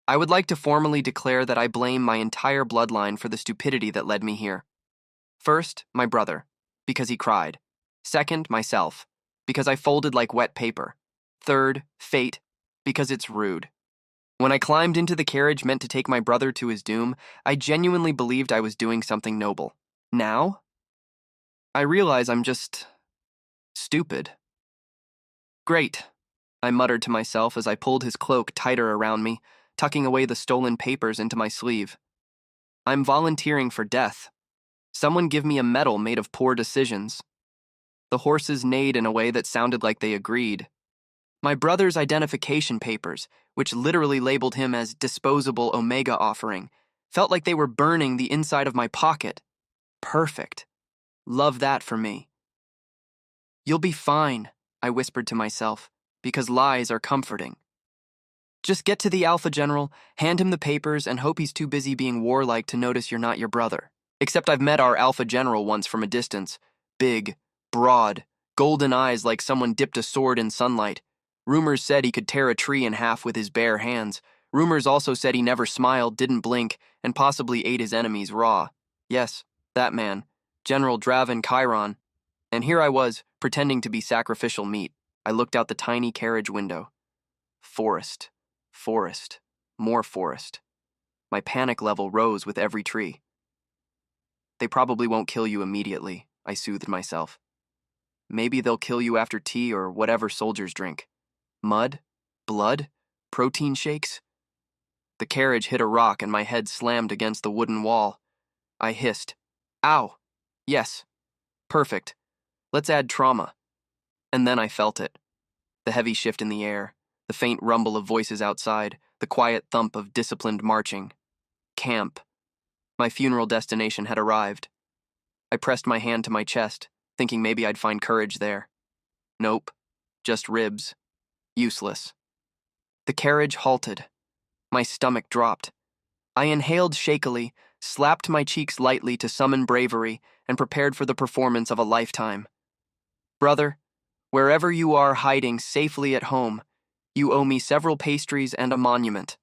I would like to formally declare that I blame my entire bloodline for the stupidity that led me here. First, my brother, because he cried. Second, myself, because I folded like wet paper. Third, fate, because it's rude. When I climbed into the carriage meant to take my brother to his doom, I genuinely believed I was doing something noble. Now, I realize I'm just stupid. Great, I muttered to myself as I pulled his cloak tighter around me, tucking away the stolen papers into my sleeve. I'm volunteering for death. Someone give me a medal made of poor decisions. The horses neighed in a way that sounded like they agreed. My brother's identification papers, which literally labeled him as Disposable Omega Offering, felt like they were burning the inside of my pocket. Perfect. Love that for me. You'll be fine, I whispered to myself, because lies are comforting. Just get to the Alpha General, hand him the papers, and hope he's too busy being warlike to notice you're not your brother. Except I've met our Alpha General once from a distance. Big, broad, golden eyes like someone dipped a sword in sunlight. Rumors said he could tear a tree in half with his bare hands. Rumors also said he never smiled, didn't blink, and possibly ate his enemies raw. Yes, that man, General Draven Chiron. And here I was, pretending to be sacrificial meat. I looked out the tiny carriage window. Forest. Forest. More forest. My panic level rose with every tree. They probably won't kill you immediately, I soothed myself. Maybe they'll kill you after tea or whatever soldiers drink. Mud? Blood? Protein shakes? The carriage hit a rock and my head slammed against the wooden wall. I hissed. Ow! Yes. Perfect. Let's add trauma. And then I felt it. The heavy shift in the air, the faint rumble of voices outside, the quiet thump of disciplined marching. Camp. My funeral destination had arrived. I pressed my hand to my chest, thinking maybe I'd find courage there. Nope. Just ribs. Useless. The carriage halted. My stomach dropped. I inhaled shakily, slapped my cheeks lightly to summon bravery, and prepared for the performance of a lifetime. Brother, wherever you are hiding safely at home, you owe me several pastries and a monument.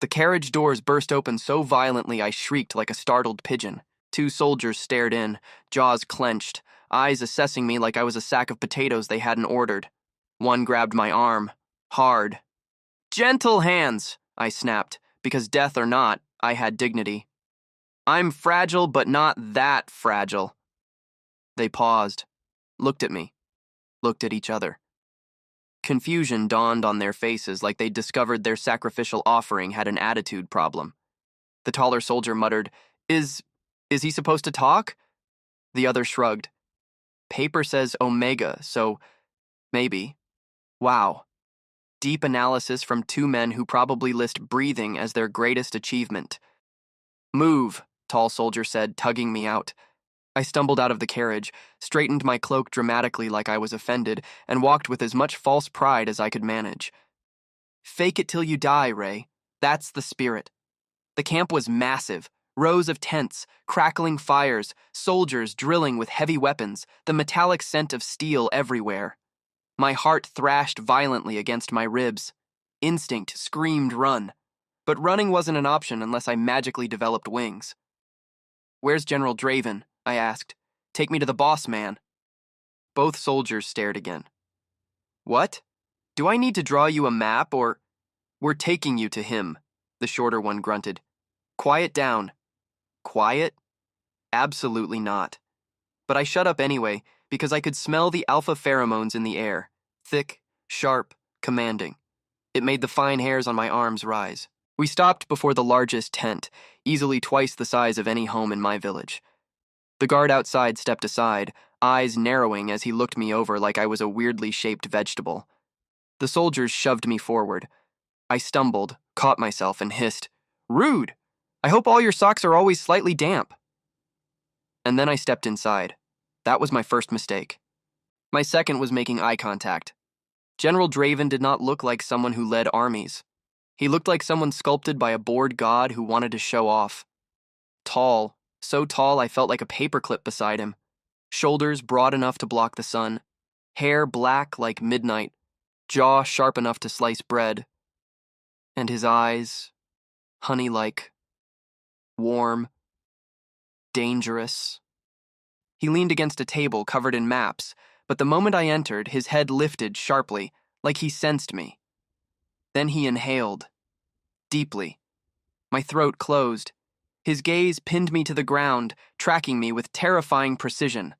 The carriage doors burst open so violently I shrieked like a startled pigeon. 2 soldiers stared in, jaws clenched, eyes assessing me like I was a sack of potatoes they hadn't ordered. One grabbed my arm, hard. Gentle hands, I snapped, because death or not, I had dignity. I'm fragile, but not that fragile. They paused, looked at me, looked at each other. Confusion dawned on their faces like they'd discovered their sacrificial offering had an attitude problem. The taller soldier muttered, Is he supposed to talk? The other shrugged. Paper says Omega, so maybe. Wow. Deep analysis from 2 men who probably list breathing as their greatest achievement. Move, tall soldier said, tugging me out. I stumbled out of the carriage, straightened my cloak dramatically like I was offended, and walked with as much false pride as I could manage. Fake it till you die, Ray. That's the spirit. The camp was massive. Rows of tents, crackling fires, soldiers drilling with heavy weapons, the metallic scent of steel everywhere. My heart thrashed violently against my ribs. Instinct screamed run. But running wasn't an option unless I magically developed wings. Where's General Draven? I asked. Take me to the boss man. Both soldiers stared again. What? Do I need to draw you a map or... We're taking you to him, the shorter one grunted. Quiet down. Quiet? Absolutely not. But I shut up anyway, because I could smell the alpha pheromones in the air. Thick, sharp, commanding. It made the fine hairs on my arms rise. We stopped before the largest tent, easily twice the size of any home in my village. The guard outside stepped aside, eyes narrowing as he looked me over like I was a weirdly shaped vegetable. The soldiers shoved me forward. I stumbled, caught myself, and hissed, Rude! I hope all your socks are always slightly damp. And then I stepped inside. That was my first mistake. My second was making eye contact. General Draven did not look like someone who led armies. He looked like someone sculpted by a bored god who wanted to show off. Tall, so tall I felt like a paperclip beside him. Shoulders broad enough to block the sun. Hair black like midnight. Jaw sharp enough to slice bread. And his eyes, honey-like, warm, dangerous. He leaned against a table covered in maps, but the moment I entered, his head lifted sharply, like he sensed me. Then he inhaled, deeply. My throat closed. His gaze pinned me to the ground, tracking me with terrifying precision.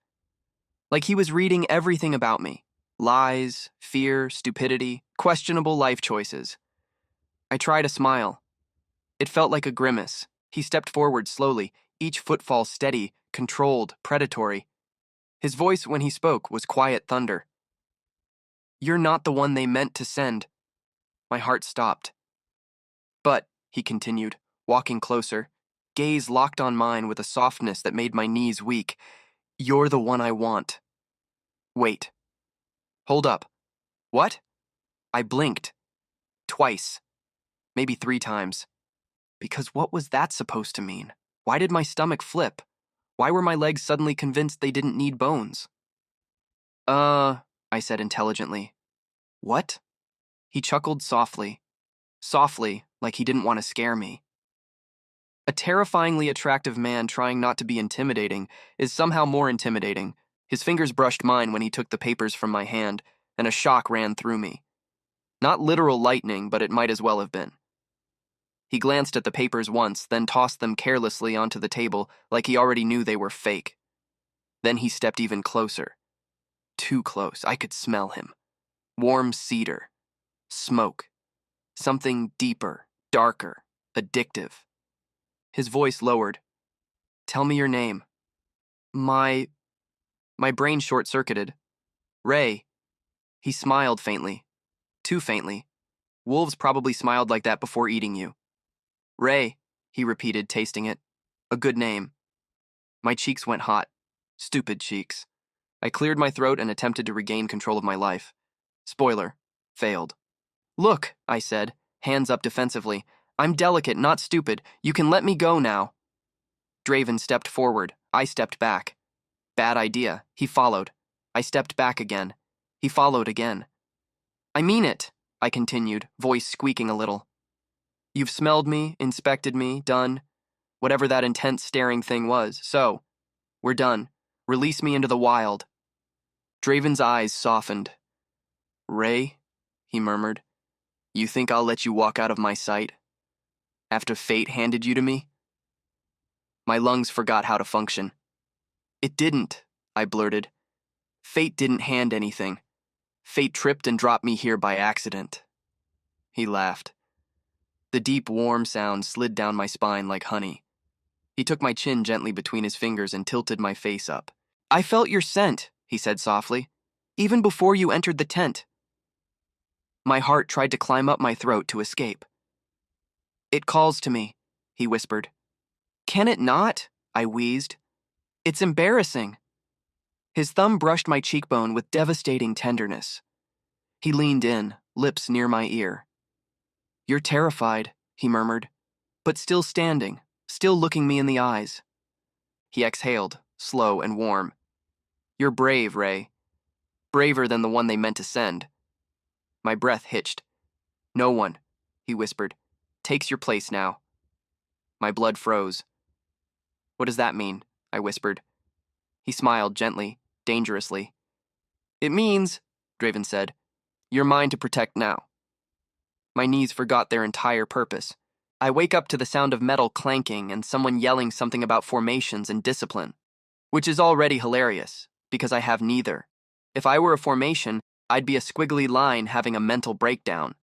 Like he was reading everything about me. Lies, fear, stupidity, questionable life choices. I tried a smile. It felt like a grimace. He stepped forward slowly, each footfall steady, controlled, predatory. His voice, when he spoke, was quiet thunder. "You're not the one they meant to send." My heart stopped. "But," he continued, walking closer, gaze locked on mine with a softness that made my knees weak, "you're the one I want." "Wait. Hold up. What?" I blinked. Twice. Maybe 3 times. Because what was that supposed to mean? Why did my stomach flip? Why were my legs suddenly convinced they didn't need bones? I said intelligently. "What?" He chuckled softly. Softly, like he didn't want to scare me. A terrifyingly attractive man trying not to be intimidating is somehow more intimidating. His fingers brushed mine when he took the papers from my hand, and a shock ran through me. Not literal lightning, but it might as well have been. He glanced at the papers once, then tossed them carelessly onto the table like he already knew they were fake. Then he stepped even closer. Too close, I could smell him. Warm cedar. Smoke. Something deeper, darker, addictive. His voice lowered. "Tell me your name." My brain short-circuited. "Ray." He smiled faintly. Too faintly. Wolves probably smiled like that before eating you. "Ray," he repeated, tasting it. "A good name." My cheeks went hot. Stupid cheeks. I cleared my throat and attempted to regain control of my life. Spoiler. Failed. "Look," I said, hands up defensively. "I'm delicate, not stupid. You can let me go now." Draven stepped forward. I stepped back. Bad idea. He followed. I stepped back again. He followed again. "I mean it," I continued, voice squeaking a little. "You've smelled me, inspected me, done whatever that intense staring thing was, so we're done. Release me into the wild." Draven's eyes softened. "Ray," he murmured, "you think I'll let you walk out of my sight? After fate handed you to me?" My lungs forgot how to function. "It didn't," I blurted. "Fate didn't hand anything. Fate tripped and dropped me here by accident." He laughed. The deep, warm sound slid down my spine like honey. He took my chin gently between his fingers and tilted my face up. "I felt your scent," he said softly, "even before you entered the tent." My heart tried to climb up my throat to escape. "It calls to me," he whispered. "Can it not?" I wheezed. "It's embarrassing." His thumb brushed my cheekbone with devastating tenderness. He leaned in, lips near my ear. "You're terrified," he murmured, "but still standing, still looking me in the eyes." He exhaled, slow and warm. "You're brave, Ray. Braver than the one they meant to send." My breath hitched. "No one," he whispered, "takes your place now." My blood froze. "What does that mean?" I whispered. He smiled gently, dangerously. "It means," Draven said, "you're mine to protect now." My knees forgot their entire purpose. I wake up to the sound of metal clanking and someone yelling something about formations and discipline, which is already hilarious, because I have neither. If I were a formation, I'd be a squiggly line having a mental breakdown.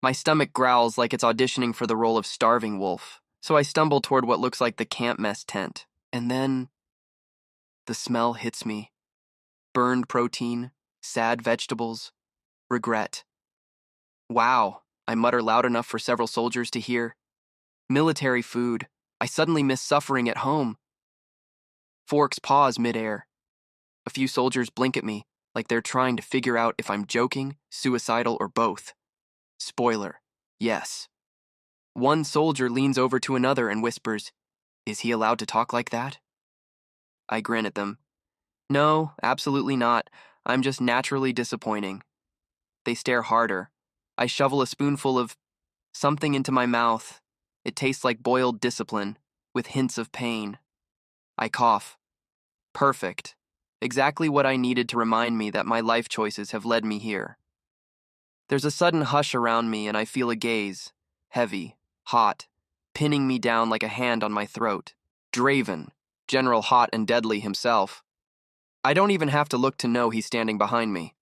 My stomach growls like it's auditioning for the role of starving wolf, so I stumble toward what looks like the camp mess tent. And then the smell hits me. Burned protein, sad vegetables, regret. "Wow," I mutter loud enough for several soldiers to hear. Military food. I suddenly miss suffering at home. Forks pause midair. A few soldiers blink at me, like they're trying to figure out if I'm joking, suicidal, or both. Spoiler, yes. One soldier leans over to another and whispers, "Is he allowed to talk like that?" I grin at them. "No, absolutely not. I'm just naturally disappointing." They stare harder. I shovel a spoonful of Something into my mouth. It tastes like boiled discipline, with hints of pain. I cough. Perfect. Exactly what I needed to remind me that my life choices have led me here. There's a sudden hush around me, and I feel a gaze, heavy, hot, pinning me down like a hand on my throat. Draven, General Hot and Deadly himself. I don't even have to look to know he's standing behind me.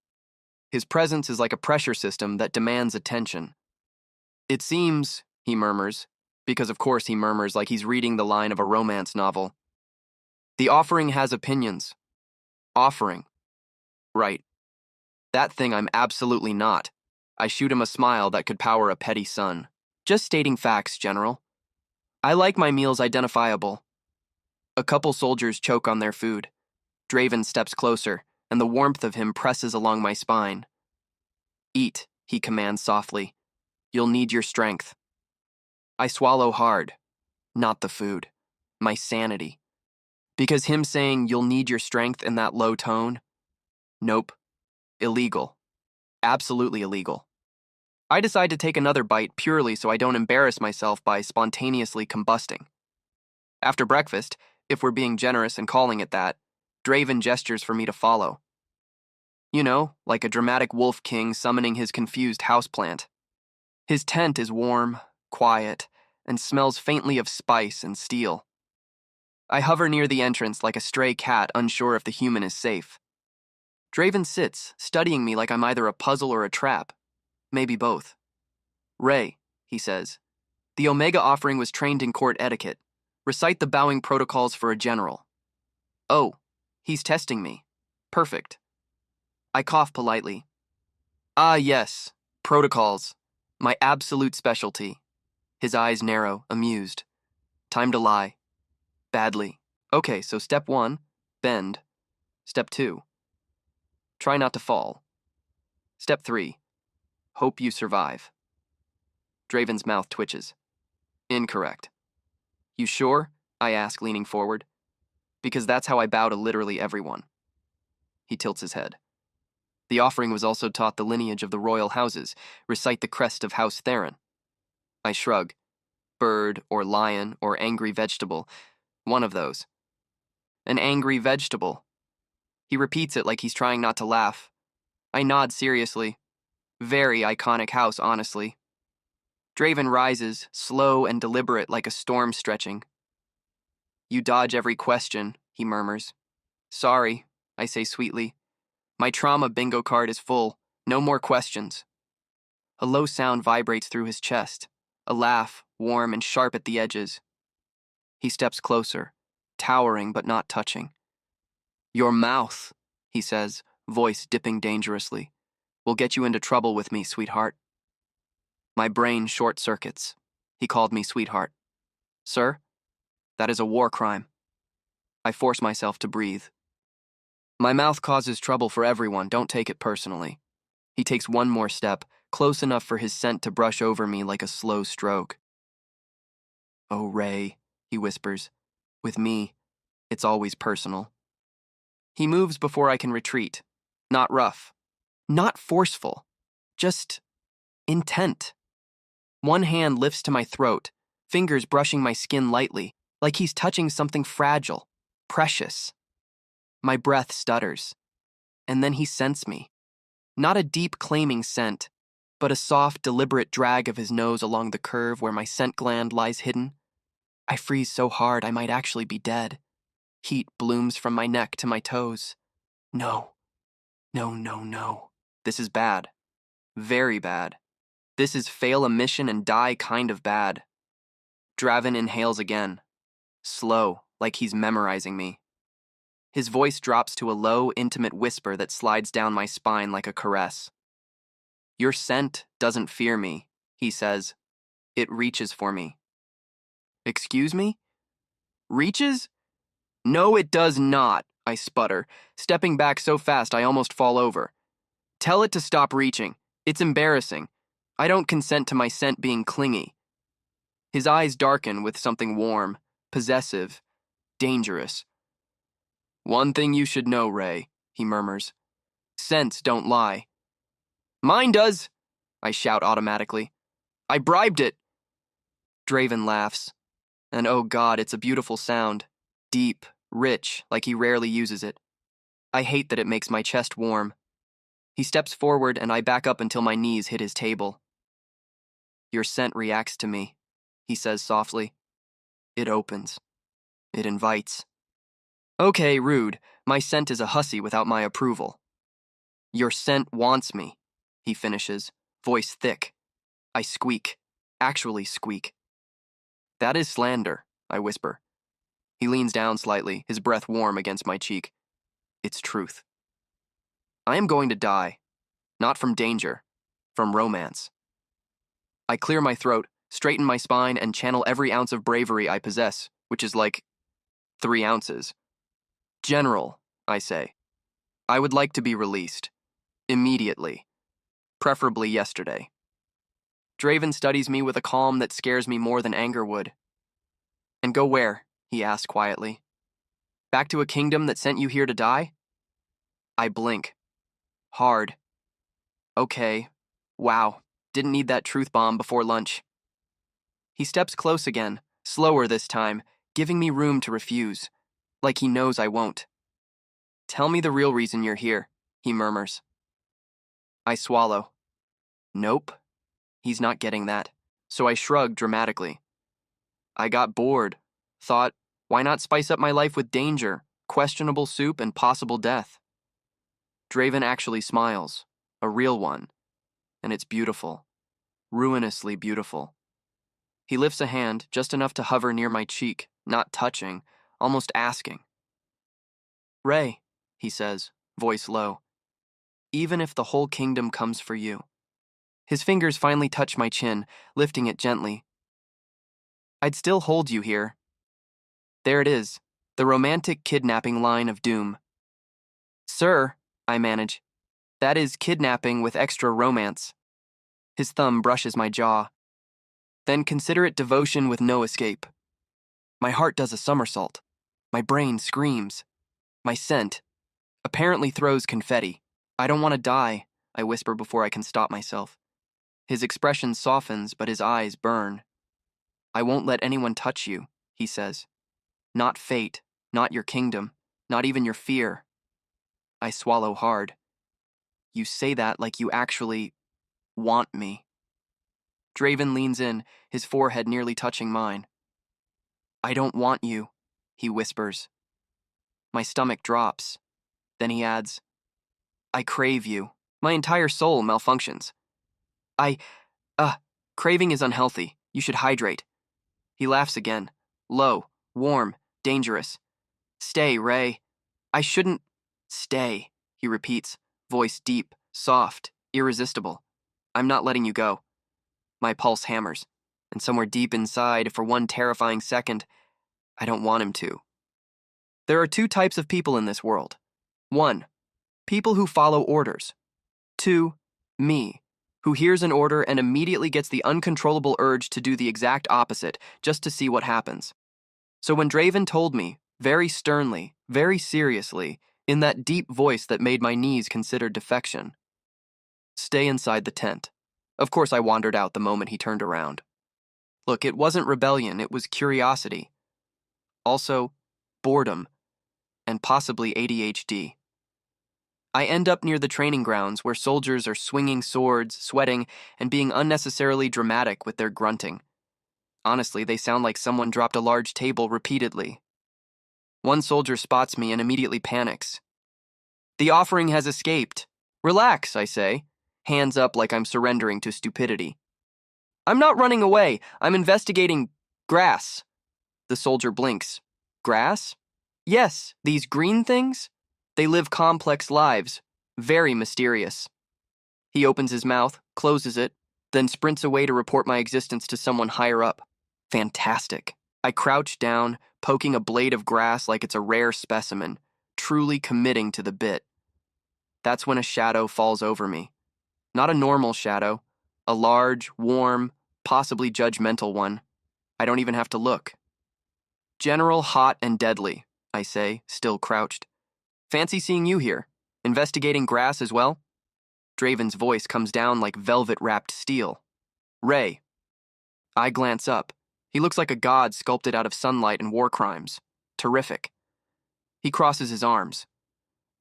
His presence is like a pressure system that demands attention. It seems, he murmurs, because of course he murmurs like he's reading the line of a romance novel. The offering has opinions. Offering. Right. That thing I'm absolutely not. I shoot him a smile that could power a petty sun. Just stating facts, General. I like my meals identifiable. A couple soldiers choke on their food. Draven steps closer, and the warmth of him presses along my spine. Eat, he commands softly. You'll need your strength. I swallow hard. Not the food. My sanity. Because him saying you'll need your strength in that low tone? Nope. Illegal. Absolutely illegal. I decide to take another bite purely so I don't embarrass myself by spontaneously combusting. After breakfast, if we're being generous and calling it that, Draven gestures for me to follow. You know, like a dramatic wolf king summoning his confused houseplant. His tent is warm, quiet, and smells faintly of spice and steel. I hover near the entrance like a stray cat unsure if the human is safe. Draven sits, studying me like I'm either a puzzle or a trap. Maybe both. Ray, he says, the Omega offering was trained in court etiquette. Recite the bowing protocols for a general. Oh, he's testing me. Perfect. I cough politely. Ah, yes, protocols. My absolute specialty. His eyes narrow, amused. Time to lie. Badly. Okay, so step 1, bend. Step 2, try not to fall. Step 3, hope you survive. Draven's mouth twitches. Incorrect. You sure? I ask, leaning forward. Because that's how I bow to literally everyone. He tilts his head. The offering was also taught the lineage of the royal houses. Recite the crest of House Theron. I shrug. Bird or lion or angry vegetable. One of those. An angry vegetable. He repeats it like he's trying not to laugh. I nod seriously. Very iconic house, honestly. Draven rises, slow and deliberate like a storm stretching. You dodge every question, he murmurs. Sorry, I say sweetly. My trauma bingo card is full. No more questions. A low sound vibrates through his chest. A laugh, warm and sharp at the edges. He steps closer, towering but not touching. Your mouth, he says, voice dipping dangerously, will get you into trouble with me, sweetheart. My brain short circuits. He called me sweetheart. Sir, that is a war crime. I force myself to breathe. My mouth causes trouble for everyone, don't take it personally. He takes one more step, close enough for his scent to brush over me like a slow stroke. Oh, Ray, he whispers. With me, it's always personal. He moves before I can retreat. Not rough. Not forceful. Just intent. One hand lifts to my throat, fingers brushing my skin lightly, like he's touching something fragile, precious. My breath stutters. And then he scents me. Not a deep, claiming scent, but a soft, deliberate drag of his nose along the curve where my scent gland lies hidden. I freeze so hard I might actually be dead. Heat blooms from my neck to my toes. No. No, no, no. This is bad. Very bad. This is fail a mission and die kind of bad. Draven inhales again. Slow, like he's memorizing me. His voice drops to a low, intimate whisper that slides down my spine like a caress. Your scent doesn't fear me, he says. It reaches for me. Excuse me? Reaches? No, it does not, I sputter, stepping back so fast I almost fall over. Tell it to stop reaching. It's embarrassing. I don't consent to my scent being clingy. His eyes darken with something warm, possessive, dangerous. One thing you should know, Ray, he murmurs. Scents don't lie. Mine does, I shout automatically. I bribed it. Draven laughs. And oh God, it's a beautiful sound. Deep, rich, like he rarely uses it. I hate that it makes my chest warm. He steps forward and I back up until my knees hit his table. Your scent reacts to me, he says softly. It opens. It invites. Okay, rude. My scent is a hussy without my approval. Your scent wants me, he finishes, voice thick. I squeak. Actually squeak. That is slander, I whisper. He leans down slightly, his breath warm against my cheek. It's truth. I am going to die. Not from danger. From romance. I clear my throat, straighten my spine, and channel every ounce of bravery I possess, which is like 3 ounces. General, I say. I would like to be released. Immediately. Preferably yesterday. Draven studies me with a calm that scares me more than anger would. And go where? He asks quietly. Back to a kingdom that sent you here to die? I blink. Hard. Okay. Wow. Didn't need that truth bomb before lunch. He steps close again, slower this time, giving me room to refuse, like he knows I won't. Tell me the real reason you're here, he murmurs. I swallow. Nope. He's not getting that, so I shrug dramatically. I got bored. Thought, why not spice up my life with danger, questionable soup, and possible death? Draven actually smiles, a real one, and it's beautiful, ruinously beautiful. He lifts a hand, just enough to hover near my cheek, not touching, almost asking. Ray, he says, voice low, even if the whole kingdom comes for you. His fingers finally touch my chin, lifting it gently. I'd still hold you here. There it is, the romantic kidnapping line of doom. Sir, I manage, that is kidnapping with extra romance. His thumb brushes my jaw. Then consider it devotion with no escape. My heart does a somersault. My brain screams. My scent apparently throws confetti. I don't want to die, I whisper before I can stop myself. His expression softens, but his eyes burn. I won't let anyone touch you, he says. Not fate, not your kingdom, not even your fear. I swallow hard. You say that like you actually want me. Draven leans in, his forehead nearly touching mine. I don't want you, he whispers. My stomach drops. Then he adds, I crave you. My entire soul malfunctions. Craving is unhealthy. You should hydrate. He laughs again. Low, warm, dangerous. Stay, Ray. I shouldn't. Stay, he repeats, voice deep, soft, irresistible. I'm not letting you go. My pulse hammers, and somewhere deep inside, for one terrifying second, I don't want him to. There are 2 types of people in this world. 1, people who follow orders. 2, me, who hears an order and immediately gets the uncontrollable urge to do the exact opposite, just to see what happens. So when Draven told me, very sternly, very seriously, in that deep voice that made my knees consider defection, stay inside the tent. Of course I wandered out the moment he turned around. Look, it wasn't rebellion, it was curiosity. Also, boredom, and possibly ADHD. I end up near the training grounds where soldiers are swinging swords, sweating, and being unnecessarily dramatic with their grunting. Honestly, they sound like someone dropped a large table repeatedly. One soldier spots me and immediately panics. The offering has escaped. Relax, I say, hands up like I'm surrendering to stupidity. I'm not running away. I'm investigating grass. The soldier blinks. Grass? Yes, these green things? They live complex lives, very mysterious. He opens his mouth, closes it, then sprints away to report my existence to someone higher up. Fantastic. I crouch down, poking a blade of grass like it's a rare specimen, truly committing to the bit. That's when a shadow falls over me. Not a normal shadow, a large, warm, possibly judgmental one. I don't even have to look. General Hot and Deadly, I say, still crouched. Fancy seeing you here. Investigating grass as well? Draven's voice comes down like velvet-wrapped steel. Ray, I glance up. He looks like a god sculpted out of sunlight and war crimes. Terrific. He crosses his arms.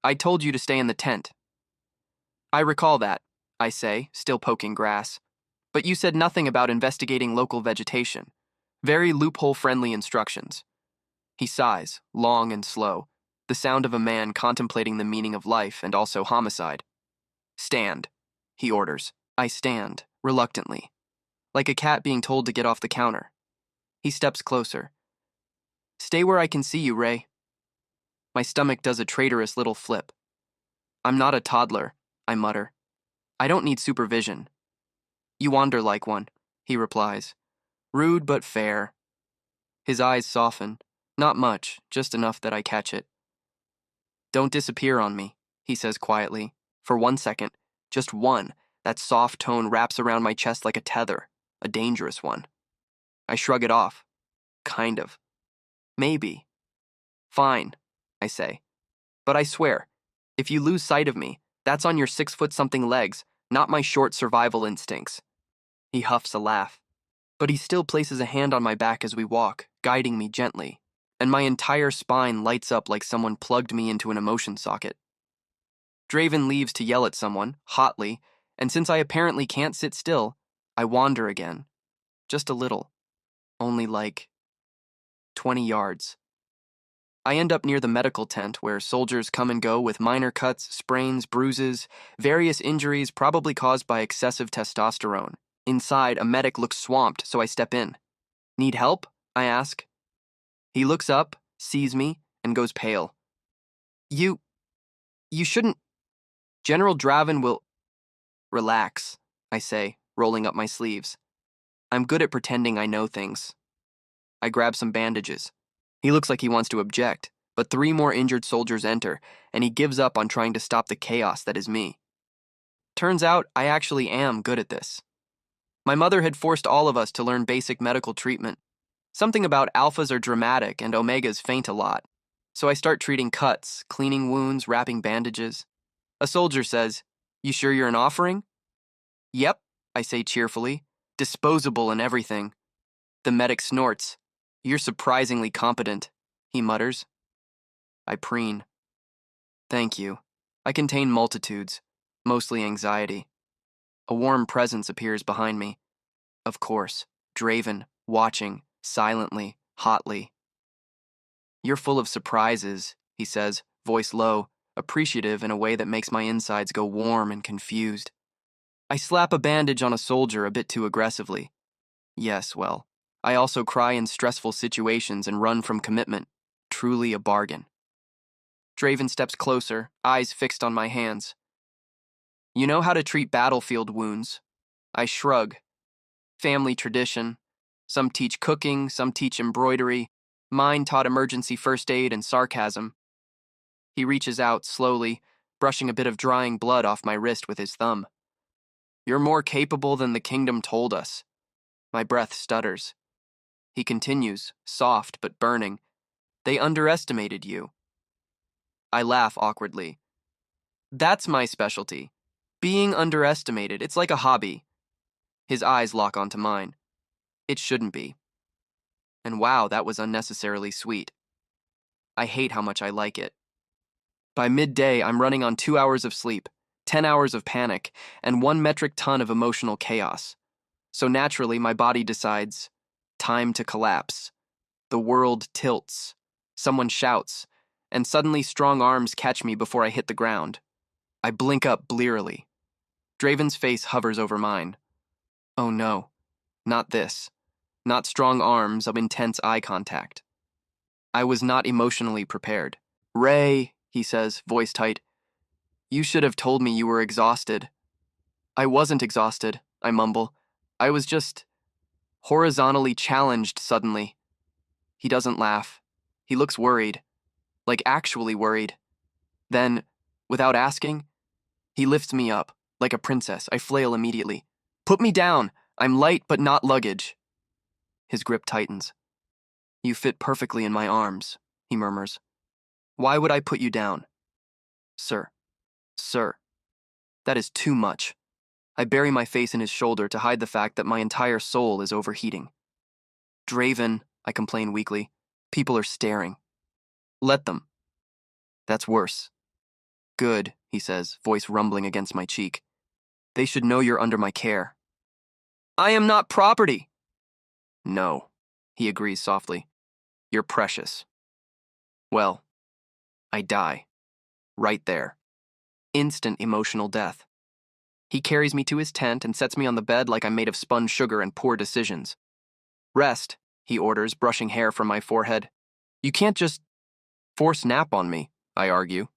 I told you to stay in the tent. I recall that, I say, still poking grass. But you said nothing about investigating local vegetation. Very loophole-friendly instructions. He sighs, long and slow, the sound of a man contemplating the meaning of life and also homicide. Stand, he orders. I stand, reluctantly, like a cat being told to get off the counter. He steps closer. Stay where I can see you, Ray. My stomach does a traitorous little flip. I'm not a toddler, I mutter. I don't need supervision. You wander like one, he replies. Rude but fair. His eyes soften. Not much, just enough that I catch it. Don't disappear on me, he says quietly. For 1 second, just one, that soft tone wraps around my chest like a tether, a dangerous one. I shrug it off. Kind of. Maybe. Fine, I say. But I swear, if you lose sight of me, that's on your 6-foot-something legs, not my short survival instincts. He huffs a laugh. But he still places a hand on my back as we walk, guiding me gently, and my entire spine lights up like someone plugged me into an emotion socket. Draven leaves to yell at someone, hotly, and since I apparently can't sit still, I wander again. Just a little. Only like 20 yards. I end up near the medical tent where soldiers come and go with minor cuts, sprains, bruises, various injuries probably caused by excessive testosterone. Inside, a medic looks swamped, so I step in. Need help? I ask. He looks up, sees me, and goes pale. You shouldn't. General Draven will. Relax, I say, rolling up my sleeves. I'm good at pretending I know things. I grab some bandages. He looks like he wants to object, but 3 more injured soldiers enter, and he gives up on trying to stop the chaos that is me. Turns out I actually am good at this. My mother had forced all of us to learn basic medical treatment. Something about alphas are dramatic and omegas faint a lot. So I start treating cuts, cleaning wounds, wrapping bandages. A soldier says, "You sure you're an offering?" "Yep," I say cheerfully. "Disposable and everything." The medic snorts. "You're surprisingly competent," he mutters. I preen. Thank you. I contain multitudes, mostly anxiety. A warm presence appears behind me. Of course, Draven, watching, silently, hotly. You're full of surprises, he says, voice low, appreciative in a way that makes my insides go warm and confused. I slap a bandage on a soldier a bit too aggressively. Yes, well, I also cry in stressful situations and run from commitment. Truly a bargain. Draven steps closer, eyes fixed on my hands. You know how to treat battlefield wounds. I shrug. Family tradition. Some teach cooking, some teach embroidery. Mine taught emergency first aid and sarcasm. He reaches out slowly, brushing a bit of drying blood off my wrist with his thumb. You're more capable than the kingdom told us. My breath stutters. He continues, soft but burning. They underestimated you. I laugh awkwardly. That's my specialty. Being underestimated, it's like a hobby. His eyes lock onto mine. It shouldn't be. And wow, that was unnecessarily sweet. I hate how much I like it. By midday, I'm running on 2 hours of sleep, 10 hours of panic, and 1 metric ton of emotional chaos. So naturally, my body decides, time to collapse. The world tilts. Someone shouts, and suddenly strong arms catch me before I hit the ground. I blink up blearily. Draven's face hovers over mine. Oh no, not this. Not strong arms of intense eye contact. I was not emotionally prepared. Ray, he says, voice tight, you should have told me you were exhausted. I wasn't exhausted, I mumble. I was just horizontally challenged suddenly. He doesn't laugh. He looks worried. Like actually worried. Then, without asking, he lifts me up. Like a princess, I flail immediately. Put me down! I'm light but not luggage. His grip tightens. You fit perfectly in my arms, he murmurs. Why would I put you down? Sir. Sir. That is too much. I bury my face in his shoulder to hide the fact that my entire soul is overheating. Draven, I complain weakly. People are staring. Let them. That's worse. Good, he says, voice rumbling against my cheek. They should know you're under my care. I am not property. No, he agrees softly. You're precious. Well, I die. Right there. Instant emotional death. He carries me to his tent and sets me on the bed like I'm made of spun sugar and poor decisions. Rest, he orders, brushing hair from my forehead. You can't just force nap on me, I argue.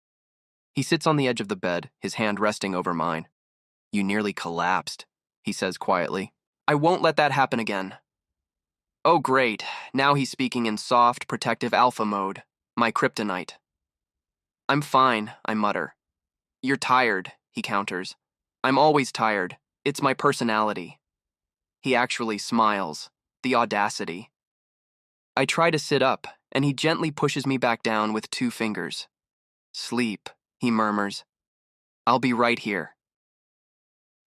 He sits on the edge of the bed, his hand resting over mine. You nearly collapsed, he says quietly. I won't let that happen again. Oh, great. Now he's speaking in soft, protective alpha mode, my kryptonite. I'm fine, I mutter. You're tired, he counters. I'm always tired. It's my personality. He actually smiles. The audacity. I try to sit up, and he gently pushes me back down with 2 fingers. Sleep, he murmurs. I'll be right here.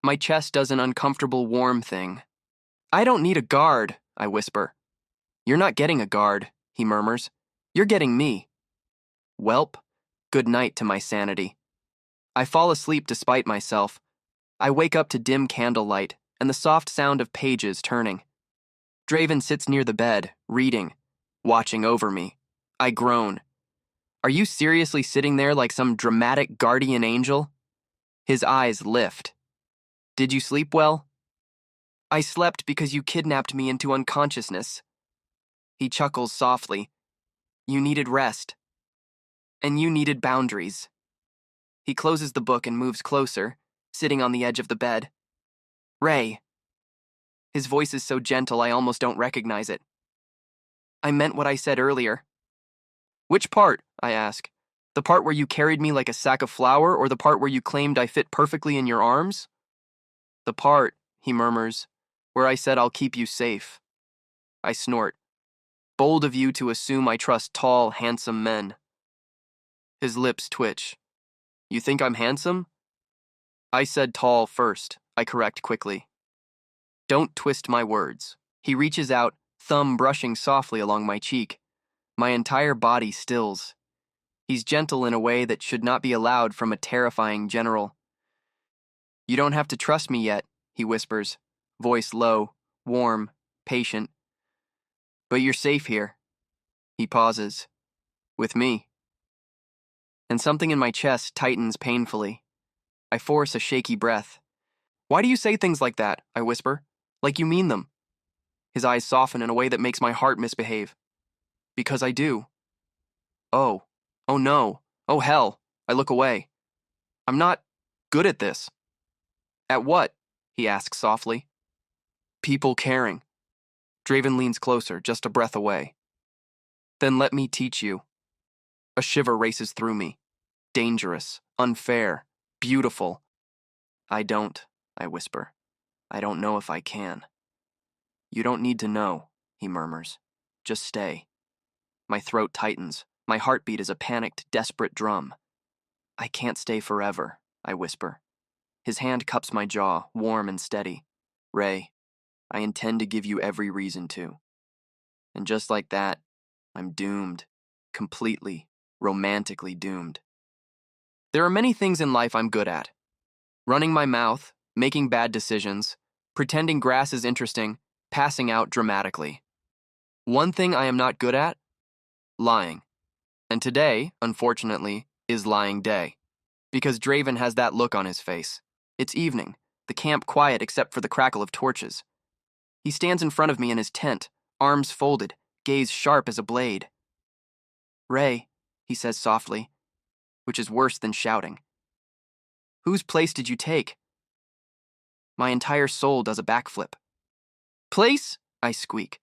My chest does an uncomfortable warm thing. I don't need a guard, I whisper. You're not getting a guard, he murmurs. You're getting me. Welp, good night to my sanity. I fall asleep despite myself. I wake up to dim candlelight and the soft sound of pages turning. Draven sits near the bed, reading, watching over me. I groan. Are you seriously sitting there like some dramatic guardian angel? His eyes lift. Did you sleep well? I slept because you kidnapped me into unconsciousness. He chuckles softly. You needed rest. And you needed boundaries. He closes the book and moves closer, sitting on the edge of the bed. Ray. His voice is so gentle I almost don't recognize it. I meant what I said earlier. Which part? I ask. The part where you carried me like a sack of flour, or the part where you claimed I fit perfectly in your arms? The part, he murmurs, where I said I'll keep you safe. I snort. Bold of you to assume I trust tall, handsome men. His lips twitch. You think I'm handsome? I said tall first, I correct quickly. Don't twist my words. He reaches out, thumb brushing softly along my cheek. My entire body stills. He's gentle in a way that should not be allowed from a terrifying general. You don't have to trust me yet, he whispers, voice low, warm, patient. But you're safe here. He pauses. With me. And something in my chest tightens painfully. I force a shaky breath. Why do you say things like that? I whisper. Like you mean them. His eyes soften in a way that makes my heart misbehave. Because I do. Oh. Oh no. Oh hell. I look away. I'm not good at this. At what? He asks softly. People caring. Draven leans closer, just a breath away. Then let me teach you. A shiver races through me. Dangerous, unfair, beautiful. I whisper. I don't know if I can. You don't need to know, he murmurs. Just stay. My throat tightens. My heartbeat is a panicked, desperate drum. I can't stay forever, I whisper. His hand cups my jaw, warm and steady. Ray, I intend to give you every reason to. And just like that, I'm doomed. Completely, romantically doomed. There are many things in life I'm good at. Running my mouth, making bad decisions, pretending grass is interesting, passing out dramatically. One thing I am not good at? Lying. And today, unfortunately, is lying day. Because Draven has that look on his face. It's evening, the camp quiet except for the crackle of torches. He stands in front of me in his tent, arms folded, gaze sharp as a blade. Ray, he says softly, which is worse than shouting. Whose place did you take? My entire soul does a backflip. Place? I squeak.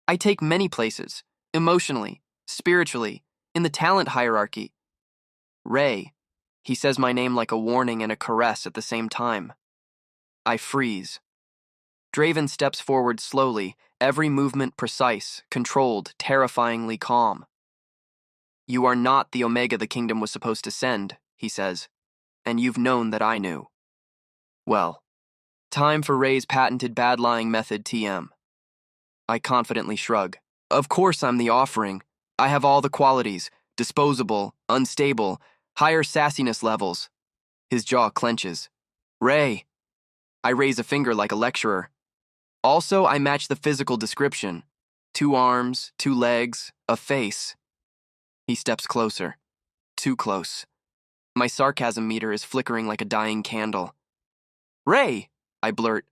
I take many places, emotionally, spiritually, in the talent hierarchy. Ray, he says my name like a warning and a caress at the same time. I freeze. Draven steps forward slowly, every movement precise, controlled, terrifyingly calm. You are not the Omega the kingdom was supposed to send, he says, and you've known that I knew. Well, Time for Ray's patented bad lying method, TM. I confidently shrug. Of course I'm the offering. I have all the qualities: disposable, unstable, higher sassiness levels. His jaw clenches. Ray. I raise a finger like a lecturer. Also, I match the physical description: 2 arms, 2 legs, a face. He steps closer. Too close. My sarcasm meter is flickering like a dying candle. Ray, I blurt.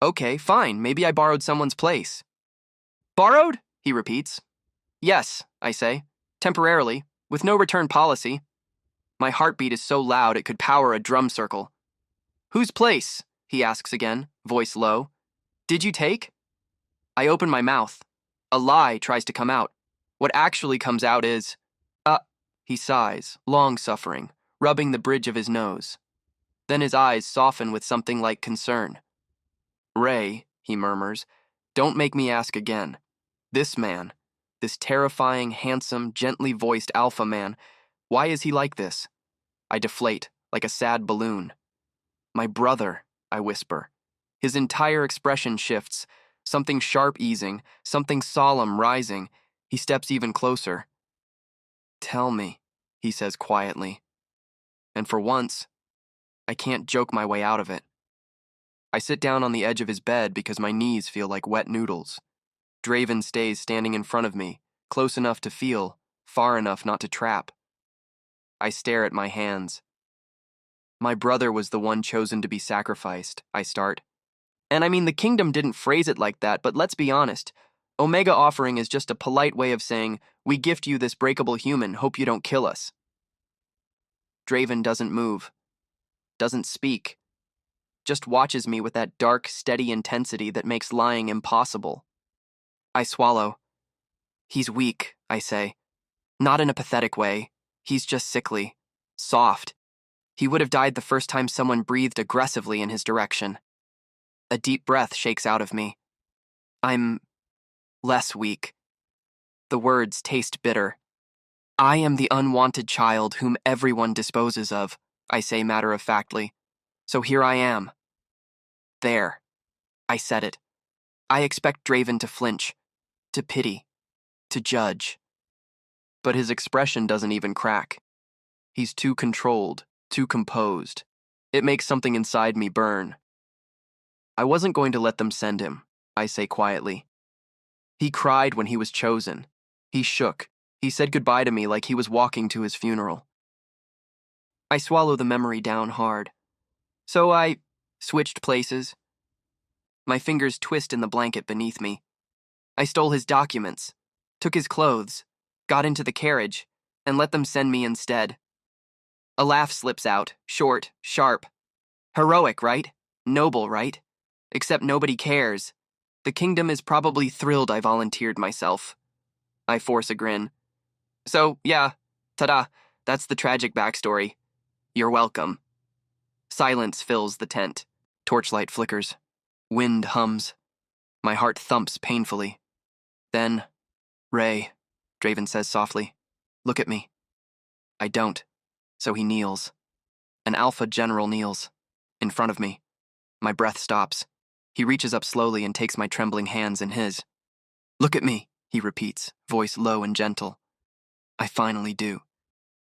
Okay, fine, maybe I borrowed someone's place. Borrowed? He repeats. Yes, I say, temporarily, with no return policy. My heartbeat is so loud it could power a drum circle. Whose place? He asks again, voice low. Did you take? I open my mouth. A lie tries to come out. What actually comes out is, he sighs, long-suffering, rubbing the bridge of his nose. Then his eyes soften with something like concern. Ray, he murmurs, don't make me ask again. This man, this terrifying, handsome, gently voiced alpha man, why is he like this? I deflate, like a sad balloon. My brother, I whisper. His entire expression shifts, something sharp easing, something solemn rising. He steps even closer. Tell me, he says quietly. And for once, I can't joke my way out of it. I sit down on the edge of his bed because my knees feel like wet noodles. Draven stays standing in front of me, close enough to feel, far enough not to trap. I stare at my hands. My brother was the one chosen to be sacrificed, I start. And I mean, the kingdom didn't phrase it like that, but let's be honest. Omega offering is just a polite way of saying, we gift you this breakable human, hope you don't kill us. Draven doesn't move, doesn't speak, just watches me with that dark, steady intensity that makes lying impossible. I swallow. He's weak, I say. Not in a pathetic way. He's just sickly, soft. He would have died the first time someone breathed aggressively in his direction. A deep breath shakes out of me. I'm less weak. The words taste bitter. I am the unwanted child whom everyone disposes of, I say matter-of-factly. So here I am. There. I said it. I expect Draven to flinch, to pity, to judge. But his expression doesn't even crack. He's too controlled, too composed. It makes something inside me burn. I wasn't going to let them send him, I say quietly. He cried when he was chosen. He shook. He said goodbye to me like he was walking to his funeral. I swallow the memory down hard. So I switched places. My fingers twist in the blanket beneath me. I stole his documents, took his clothes, got into the carriage, and let them send me instead. A laugh slips out, short, sharp. Heroic, right? Noble, right? Except nobody cares. The kingdom is probably thrilled I volunteered myself. I force a grin. So, yeah, ta-da, that's the tragic backstory. You're welcome. Silence fills the tent. Torchlight flickers. Wind hums. My heart thumps painfully. Then, Ray, Draven says softly, look at me. I don't, so he kneels. An alpha general kneels. In front of me. My breath stops. He reaches up slowly and takes my trembling hands in his. Look at me, he repeats, voice low and gentle. I finally do.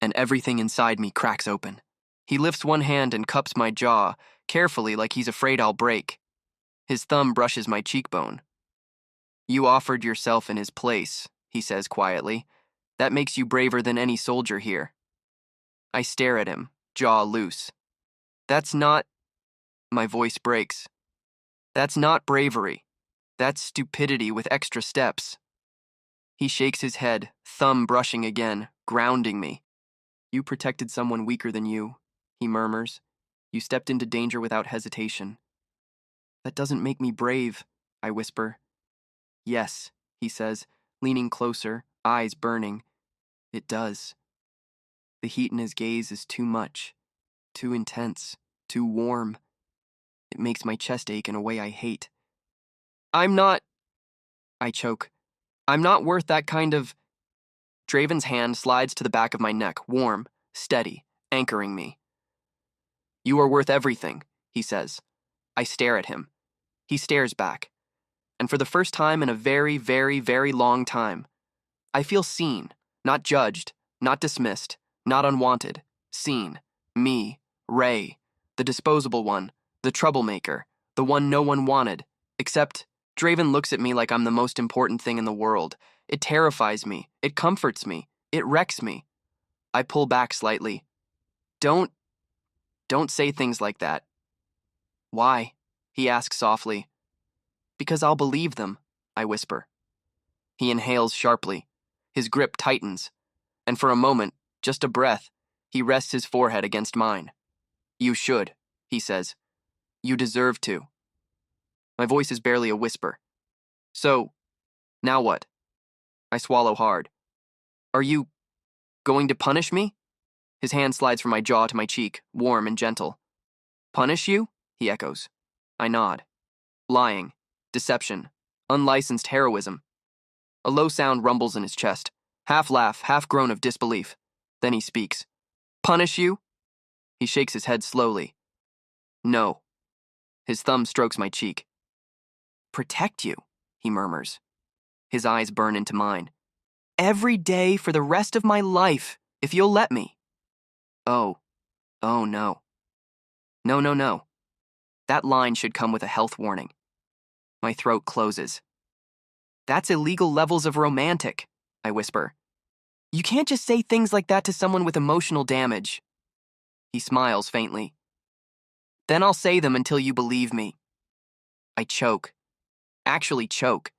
And everything inside me cracks open. He lifts one hand and cups my jaw, carefully like he's afraid I'll break. His thumb brushes my cheekbone. You offered yourself in his place, he says quietly. That makes you braver than any soldier here. I stare at him, jaw loose. That's not... My voice breaks. That's not bravery. That's stupidity with extra steps. He shakes his head, thumb brushing again, grounding me. You protected someone weaker than you, he murmurs. You stepped into danger without hesitation. That doesn't make me brave, I whisper. Yes, he says, leaning closer, eyes burning. It does. The heat in his gaze is too much, too intense, too warm. It makes my chest ache in a way I hate. I'm not... I choke. I'm not worth that kind of... Draven's hand slides to the back of my neck, warm, steady, anchoring me. You are worth everything, he says. I stare at him. He stares back. And for the first time in a very, very, very long time, I feel seen, not judged, not dismissed, not unwanted. Seen. Me, Ray, the disposable one, the troublemaker, the one no one wanted. Except, Draven looks at me like I'm the most important thing in the world. It terrifies me. It comforts me. It wrecks me. I pull back slightly. Don't say things like that. Why? He asks softly. Because I'll believe them, I whisper. He inhales sharply. His grip tightens. And for a moment, just a breath, he rests his forehead against mine. You should, he says. You deserve to. My voice is barely a whisper. So, now what? I swallow hard. Are you going to punish me? His hand slides from my jaw to my cheek, warm and gentle. Punish you? He echoes. I nod. Lying, deception, unlicensed heroism. A low sound rumbles in his chest, half laugh, half groan of disbelief. Then he speaks. Punish you? He shakes his head slowly. No. His thumb strokes my cheek. Protect you, he murmurs. His eyes burn into mine. Every day for the rest of my life, if you'll let me. Oh no. No. That line should come with a health warning. My throat closes. That's illegal levels of romantic, I whisper. You can't just say things like that to someone with emotional damage. He smiles faintly. Then I'll say them until you believe me. I choke. Actually choke.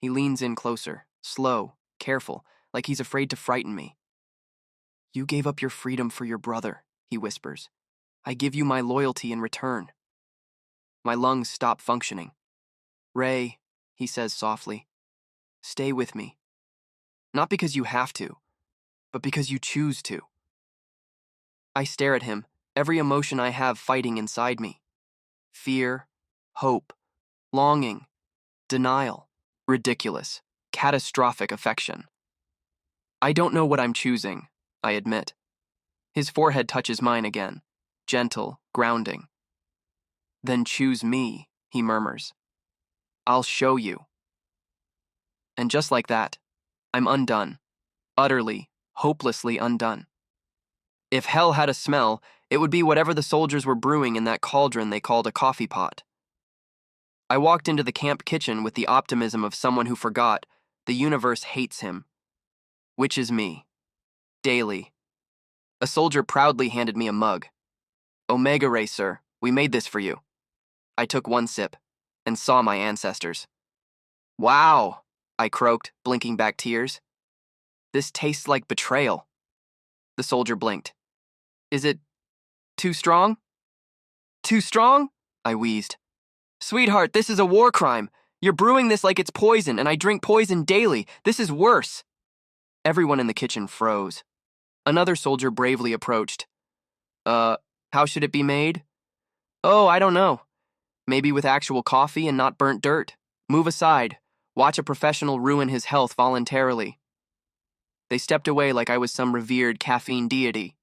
He leans in closer, slow, careful, like he's afraid to frighten me. You gave up your freedom for your brother, he whispers. I give you my loyalty in return. My lungs stop functioning. Ray, he says softly, stay with me. Not because you have to, but because you choose to. I stare at him, every emotion I have fighting inside me. Fear, hope, longing, denial, ridiculous, catastrophic affection. I don't know what I'm choosing, I admit. His forehead touches mine again, gentle, grounding. Then choose me, he murmurs. I'll show you. And just like that, I'm undone, utterly, hopelessly undone. If hell had a smell, it would be whatever the soldiers were brewing in that cauldron they called a coffee pot. I walked into the camp kitchen with the optimism of someone who forgot the universe hates him. Which is me. Daily. A soldier proudly handed me a mug. Omega Ray, sir, we made this for you. I took one sip and saw my ancestors. Wow, I croaked, blinking back tears. This tastes like betrayal. The soldier blinked. Is it too strong? Too strong? I wheezed. Sweetheart, this is a war crime. You're brewing this like it's poison, and I drink poison daily. This is worse. Everyone in the kitchen froze. Another soldier bravely approached. How should it be made? Oh, I don't know. Maybe with actual coffee and not burnt dirt. Move aside. Watch a professional ruin his health voluntarily. They stepped away like I was some revered caffeine deity.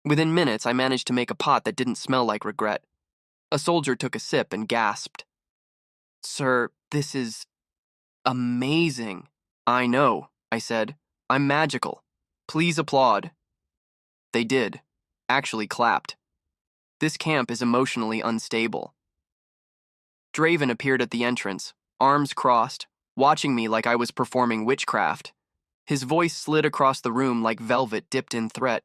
Within minutes, I managed to make a pot that didn't smell like regret. A soldier took a sip and gasped. Sir, this is amazing. I know, I said. I'm magical. Please applaud. They did. Actually clapped. This camp is emotionally unstable. Draven appeared at the entrance, arms crossed, watching me like I was performing witchcraft. His voice slid across the room like velvet dipped in threat.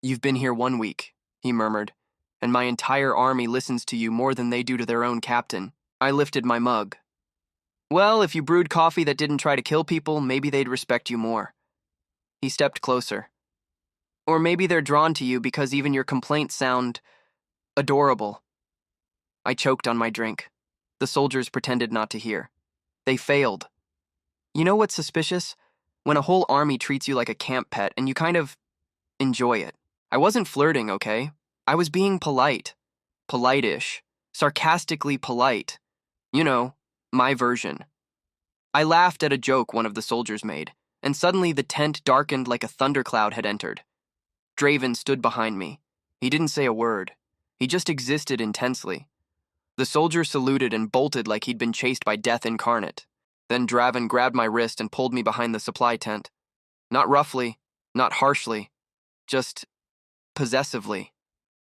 You've been here 1 week, he murmured, and my entire army listens to you more than they do to their own captain. I lifted my mug. Well, if you brewed coffee that didn't try to kill people, maybe they'd respect you more. He stepped closer. Or maybe they're drawn to you because even your complaints sound adorable. I choked on my drink. The soldiers pretended not to hear. They failed. You know what's suspicious? When a whole army treats you like a camp pet and you kind of enjoy it. I wasn't flirting, okay? I was being polite. Polite-ish. Sarcastically polite. You know, my version. I laughed at a joke one of the soldiers made, and suddenly the tent darkened like a thundercloud had entered. Draven stood behind me. He didn't say a word. He just existed intensely. The soldier saluted and bolted like he'd been chased by death incarnate. Then Draven grabbed my wrist and pulled me behind the supply tent. Not roughly, not harshly, just possessively,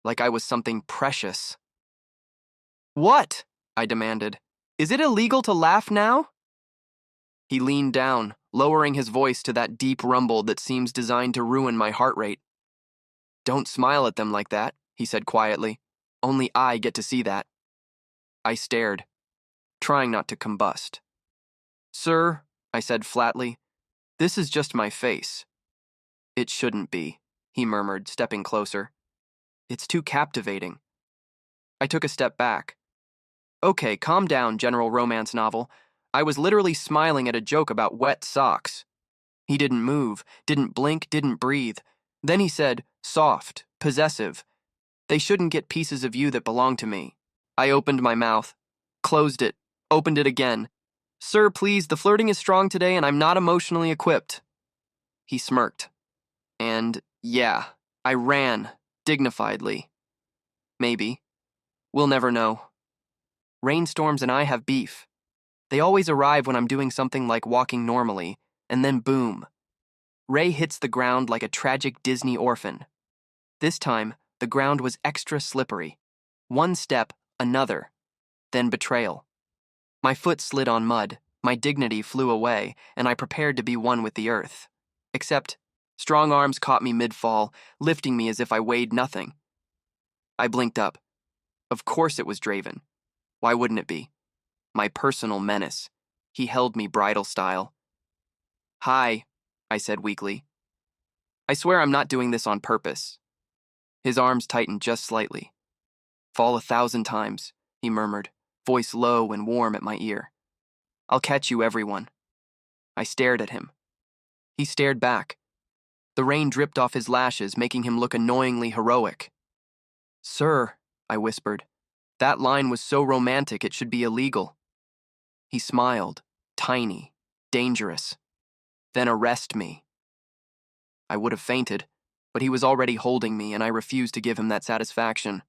like I was something precious. "What?" I demanded. "Is it illegal to laugh now?" He leaned down, lowering his voice to that deep rumble that seems designed to ruin my heart rate. "Don't smile at them like that," he said quietly. "Only I get to see that." I stared, trying not to combust. "Sir," I said flatly, "this is just my face." "It shouldn't be," he murmured, stepping closer. "It's too captivating." I took a step back. "Okay, calm down, general romance novel. I was literally smiling at a joke about wet socks." He didn't move, didn't blink, didn't breathe. Then he said, soft, possessive, "They shouldn't get pieces of you that belong to me." I opened my mouth, closed it, opened it again. "Sir, please, the flirting is strong today and I'm not emotionally equipped." He smirked. And, yeah, I ran, dignifiedly. Maybe. We'll never know. Rainstorms and I have beef. They always arrive when I'm doing something like walking normally, and then boom. Ray hits the ground like a tragic Disney orphan. This time, the ground was extra slippery. One step, another, then betrayal. My foot slid on mud, my dignity flew away, and I prepared to be one with the earth. Except, strong arms caught me mid-fall, lifting me as if I weighed nothing. I blinked up. Of course it was Draven. Why wouldn't it be? My personal menace. He held me bridal style. "Hi," I said weakly. "I swear I'm not doing this on purpose." His arms tightened just slightly. "Fall 1,000 times," he murmured, voice low and warm at my ear. "I'll catch you, everyone." I stared at him. He stared back. The rain dripped off his lashes, making him look annoyingly heroic. "Sir," I whispered, "that line was so romantic it should be illegal." He smiled, tiny, dangerous. "Then arrest me." I would have fainted, but he was already holding me, and I refused to give him that satisfaction.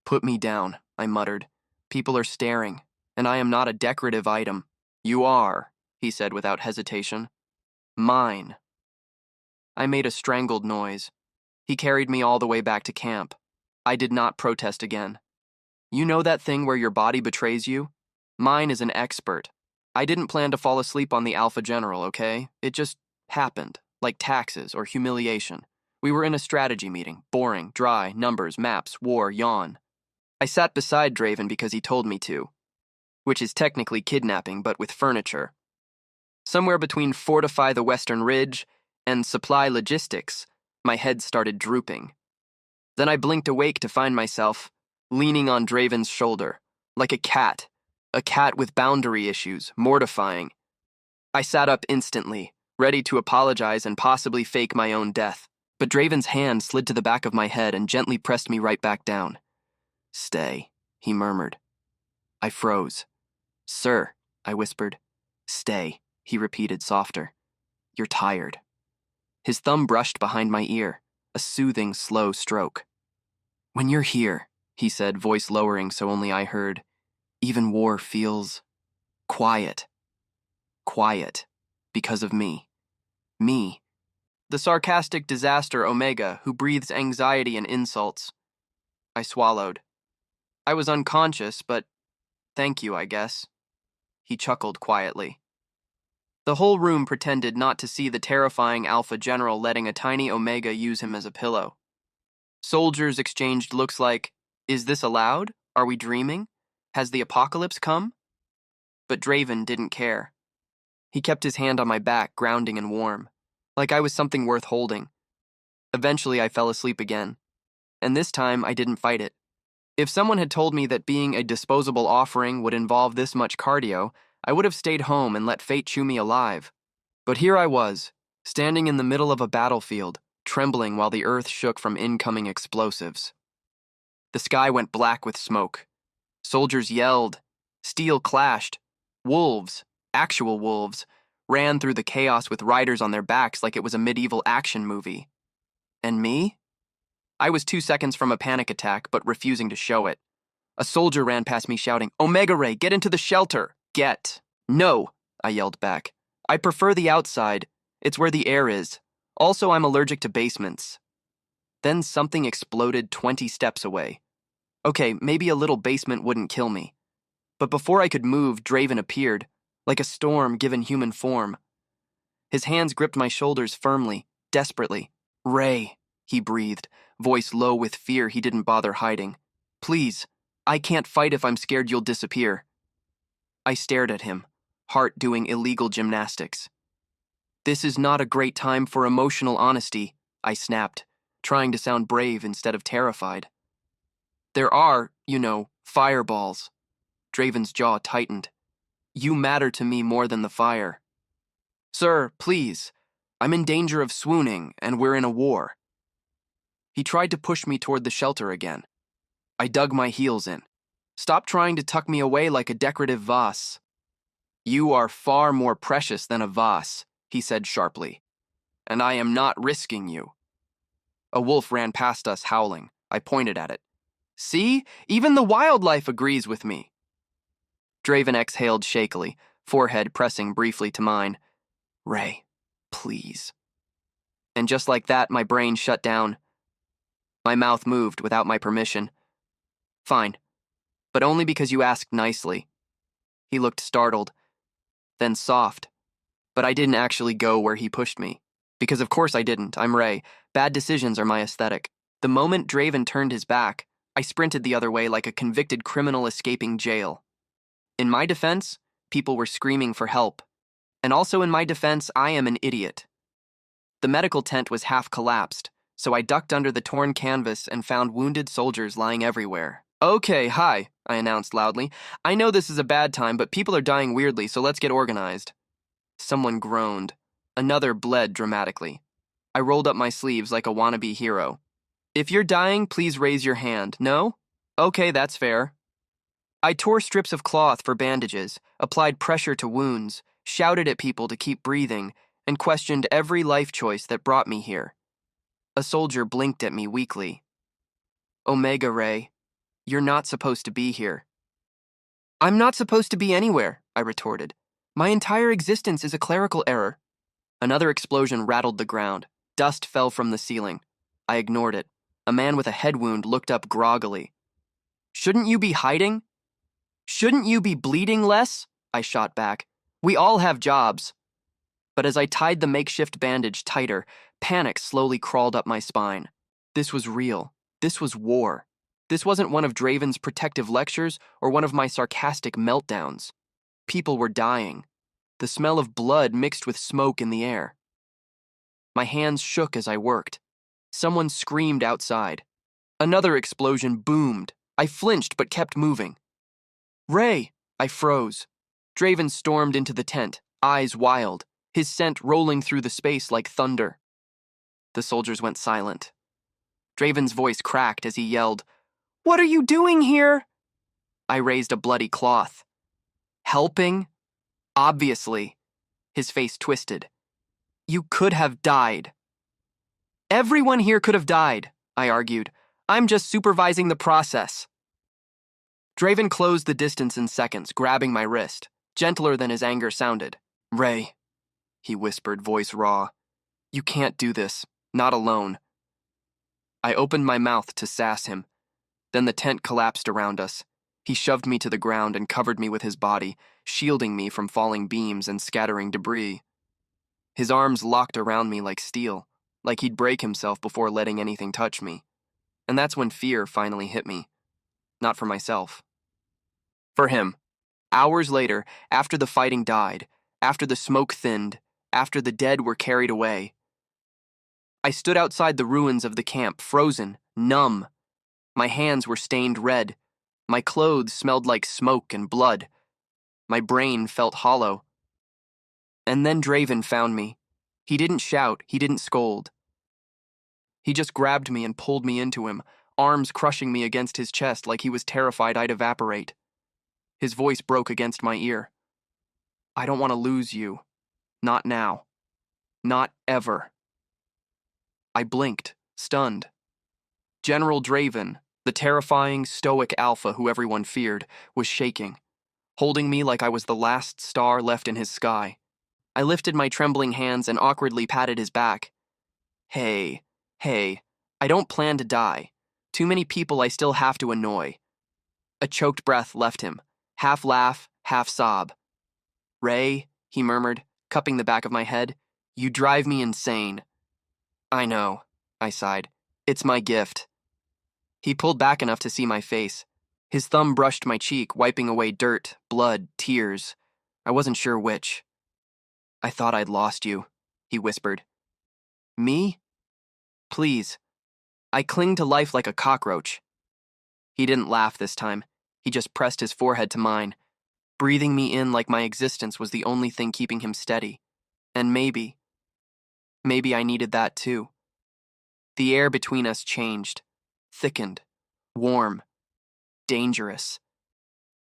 "Put me down," I muttered. "People are staring, and I am not a decorative item." "You are," he said without hesitation. "Mine." I made a strangled noise. He carried me all the way back to camp. I did not protest again. You know that thing where your body betrays you? Mine is an expert. I didn't plan to fall asleep on the Alpha General, okay? It just happened, like taxes or humiliation. We were in a strategy meeting, boring, dry, numbers, maps, war, yawn. I sat beside Draven because he told me to, which is technically kidnapping, but with furniture. Somewhere between fortify the Western Ridge and supply logistics, my head started drooping. Then I blinked awake to find myself leaning on Draven's shoulder, like a cat with boundary issues, mortifying. I sat up instantly, ready to apologize and possibly fake my own death, but Draven's hand slid to the back of my head and gently pressed me right back down. "Stay," he murmured. I froze. "Sir," I whispered. "Stay," he repeated softer. "You're tired." His thumb brushed behind my ear, a soothing, slow stroke. "When you're here," he said, voice lowering so only I heard, "even war feels quiet. Quiet. Because of me. Me. The sarcastic disaster Omega who breathes anxiety and insults." I swallowed. I was unconscious, but thank you, I guess. He chuckled quietly. The whole room pretended not to see the terrifying Alpha General letting a tiny Omega use him as a pillow. Soldiers exchanged looks like, "Is this allowed? Are we dreaming? Has the apocalypse come?" But Draven didn't care. He kept his hand on my back, grounding and warm, like I was something worth holding. Eventually, I fell asleep again. And this time, I didn't fight it. If someone had told me that being a disposable offering would involve this much cardio, I would have stayed home and let fate chew me alive. But here I was, standing in the middle of a battlefield, trembling while the earth shook from incoming explosives. The sky went black with smoke. Soldiers yelled. Steel clashed. Wolves, actual wolves, ran through the chaos with riders on their backs like it was a medieval action movie. And me? I was 2 seconds from a panic attack, but refusing to show it. A soldier ran past me shouting, "Omega Ray, get into the shelter! Get!" "No," I yelled back. "I prefer the outside. It's where the air is. Also, I'm allergic to basements." Then something exploded 20 steps away. Okay, maybe a little basement wouldn't kill me. But before I could move, Draven appeared, like a storm given human form. His hands gripped my shoulders firmly, desperately. "Ray," he breathed, voice low with fear he didn't bother hiding. "Please, I can't fight if I'm scared you'll disappear." I stared at him, heart doing illegal gymnastics. "This is not a great time for emotional honesty," I snapped, trying to sound brave instead of terrified. "There are, fireballs." Draven's jaw tightened. "You matter to me more than the fire." "Sir, please. I'm in danger of swooning, and we're in a war." He tried to push me toward the shelter again. I dug my heels in. "Stop trying to tuck me away like a decorative vase." "You are far more precious than a vase," he said sharply. "And I am not risking you." A wolf ran past us howling. I pointed at it. "See? Even the wildlife agrees with me." Draven exhaled shakily, forehead pressing briefly to mine. "Ray, please." And just like that, my brain shut down. My mouth moved without my permission. "Fine, but only because you asked nicely." He looked startled, then soft. But I didn't actually go where he pushed me. Because of course I didn't. I'm Ray. Bad decisions are my aesthetic. The moment Draven turned his back, I sprinted the other way like a convicted criminal escaping jail. In my defense, people were screaming for help. And also in my defense, I am an idiot. The medical tent was half collapsed, so I ducked under the torn canvas and found wounded soldiers lying everywhere. "Okay, hi," I announced loudly. "I know this is a bad time, but people are dying weirdly, so let's get organized." Someone groaned. Another bled dramatically. I rolled up my sleeves like a wannabe hero. "If you're dying, please raise your hand. No? Okay, that's fair." I tore strips of cloth for bandages, applied pressure to wounds, shouted at people to keep breathing, and questioned every life choice that brought me here. A soldier blinked at me weakly. "Omega Ray, you're not supposed to be here." "I'm not supposed to be anywhere," I retorted. "My entire existence is a clerical error." Another explosion rattled the ground. Dust fell from the ceiling. I ignored it. A man with a head wound looked up groggily. "Shouldn't you be hiding? Shouldn't you be bleeding less?" I shot back. "We all have jobs." But as I tied the makeshift bandage tighter, panic slowly crawled up my spine. This was real. This was war. This wasn't one of Draven's protective lectures or one of my sarcastic meltdowns. People were dying. The smell of blood mixed with smoke in the air. My hands shook as I worked. Someone screamed outside. Another explosion boomed. I flinched but kept moving. "Ray!" I froze. Draven stormed into the tent, eyes wild, his scent rolling through the space like thunder. The soldiers went silent. Draven's voice cracked as he yelled, "What are you doing here?" I raised a bloody cloth. "Helping? Obviously." His face twisted. "You could have died." "Everyone here could have died," I argued. "I'm just supervising the process." Draven closed the distance in seconds, grabbing my wrist, gentler than his anger sounded. "Ray," he whispered, voice raw. "You can't do this, not alone." I opened my mouth to sass him. Then the tent collapsed around us. He shoved me to the ground and covered me with his body, shielding me from falling beams and scattering debris. His arms locked around me like steel, like he'd break himself before letting anything touch me. And that's when fear finally hit me. Not for myself. For him. Hours later, after the fighting died, after the smoke thinned, after the dead were carried away, I stood outside the ruins of the camp, frozen, numb. My hands were stained red. My clothes smelled like smoke and blood. My brain felt hollow. And then Draven found me. He didn't shout, he didn't scold. He just grabbed me and pulled me into him, arms crushing me against his chest like he was terrified I'd evaporate. His voice broke against my ear. "I don't want to lose you. Not now. Not ever." I blinked, stunned. General Draven, The terrifying, stoic alpha who everyone feared was shaking, holding me like I was the last star left in his sky. I lifted my trembling hands and awkwardly patted his back. Hey, hey, I don't plan to die. Too many people I still have to annoy. A choked breath left him, half laugh, half sob. Ray, he murmured, cupping the back of my head, you drive me insane. I know, I sighed. It's my gift. He pulled back enough to see my face. His thumb brushed my cheek, wiping away dirt, blood, tears. I wasn't sure which. I thought I'd lost you, he whispered. Me? Please. I cling to life like a cockroach. He didn't laugh this time. He just pressed his forehead to mine, breathing me in like my existence was the only thing keeping him steady. And maybe I needed that too. The air between us changed, thickened, warm, dangerous.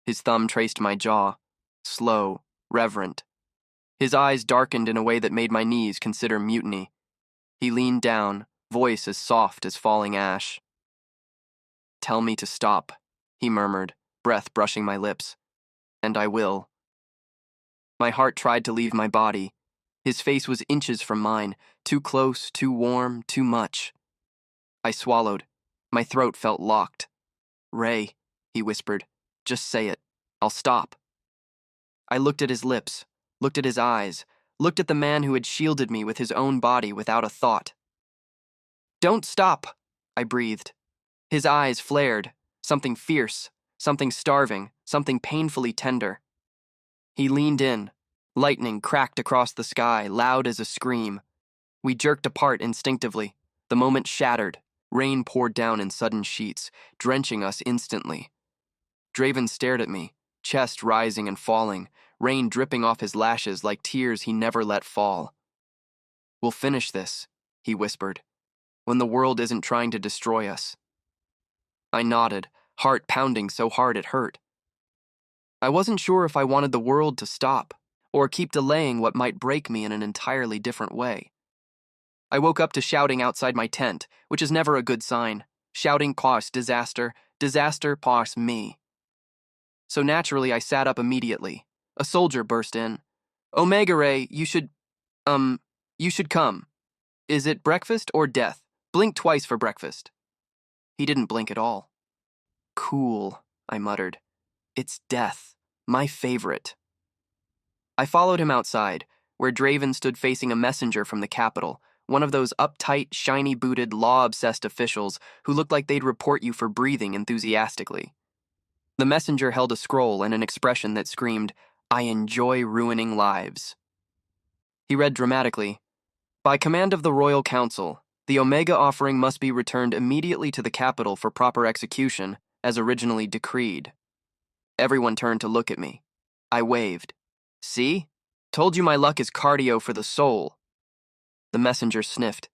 His thumb traced my jaw, slow, reverent. His eyes darkened in a way that made my knees consider mutiny. He leaned down, voice as soft as falling ash. Tell me to stop, he murmured, breath brushing my lips. And I will. My heart tried to leave my body. His face was inches from mine, too close, too warm, too much. I swallowed. My throat felt locked. Ray, he whispered, just say it. I'll stop. I looked at his lips, looked at his eyes, looked at the man who had shielded me with his own body without a thought. Don't stop, I breathed. His eyes flared, something fierce, something starving, something painfully tender. He leaned in. Lightning cracked across the sky, loud as a scream. We jerked apart instinctively. The moment shattered. Rain poured down in sudden sheets, drenching us instantly. Draven stared at me, chest rising and falling, rain dripping off his lashes like tears he never let fall. We'll finish this, he whispered, when the world isn't trying to destroy us. I nodded, heart pounding so hard it hurt. I wasn't sure if I wanted the world to stop, or keep delaying what might break me in an entirely different way. I woke up to shouting outside my tent, which is never a good sign. Shouting caused disaster, disaster caused me. So naturally I sat up immediately. A soldier burst in. Omega Ray, you should come. Is it breakfast or death? Blink twice for breakfast. He didn't blink at all. Cool, I muttered. It's death, my favorite. I followed him outside, where Draven stood facing a messenger from the capital, one of those uptight, shiny-booted, law-obsessed officials who looked like they'd report you for breathing enthusiastically. The messenger held a scroll and an expression that screamed, I enjoy ruining lives. He read dramatically, By command of the Royal Council, the Omega offering must be returned immediately to the capital for proper execution, as originally decreed. Everyone turned to look at me. I waved. See? Told you my luck is cardio for the soul. The messenger sniffed.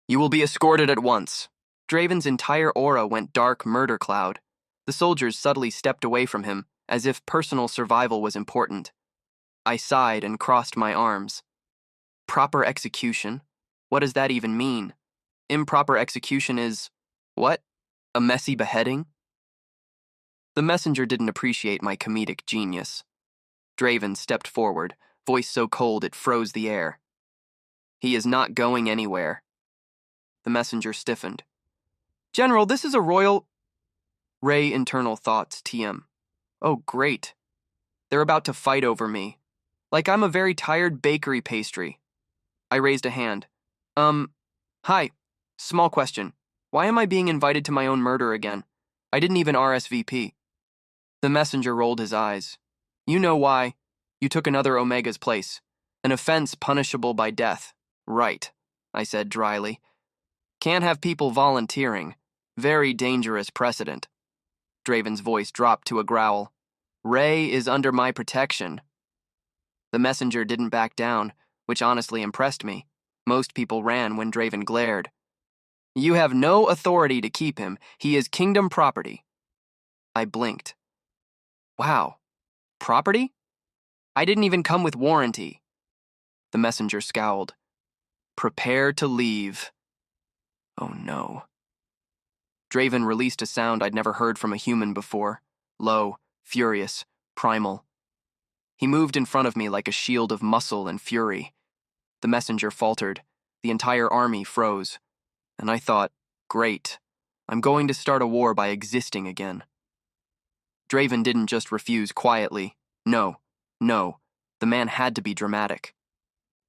You will be escorted at once. Draven's entire aura went dark murder cloud. The soldiers subtly stepped away from him, as if personal survival was important. I sighed and crossed my arms. Proper execution? What does that even mean? Improper execution is... what? A messy beheading? The messenger didn't appreciate my comedic genius. Draven stepped forward, voice so cold it froze the air. He is not going anywhere. The messenger stiffened. General, this is a royal... Ray internal thoughts, TM. Oh, great. They're about to fight over me. Like I'm a very tired bakery pastry. I raised a hand. Hi. Small question. Why am I being invited to my own murder again? I didn't even RSVP. The messenger rolled his eyes. You know why. You took another Omega's place. An offense punishable by death. Right, I said dryly. Can't have people volunteering. Very dangerous precedent. Draven's voice dropped to a growl. Ray is under my protection. The messenger didn't back down, which honestly impressed me. Most people ran when Draven glared. You have no authority to keep him. He is kingdom property. I blinked. Wow. Property? I didn't even come with warranty. The messenger scowled. Prepare to leave. Oh no. Draven released a sound I'd never heard from a human before. Low, furious, primal. He moved in front of me like a shield of muscle and fury. The messenger faltered. The entire army froze. And I thought, great. I'm going to start a war by existing again. Draven didn't just refuse quietly. No. The man had to be dramatic.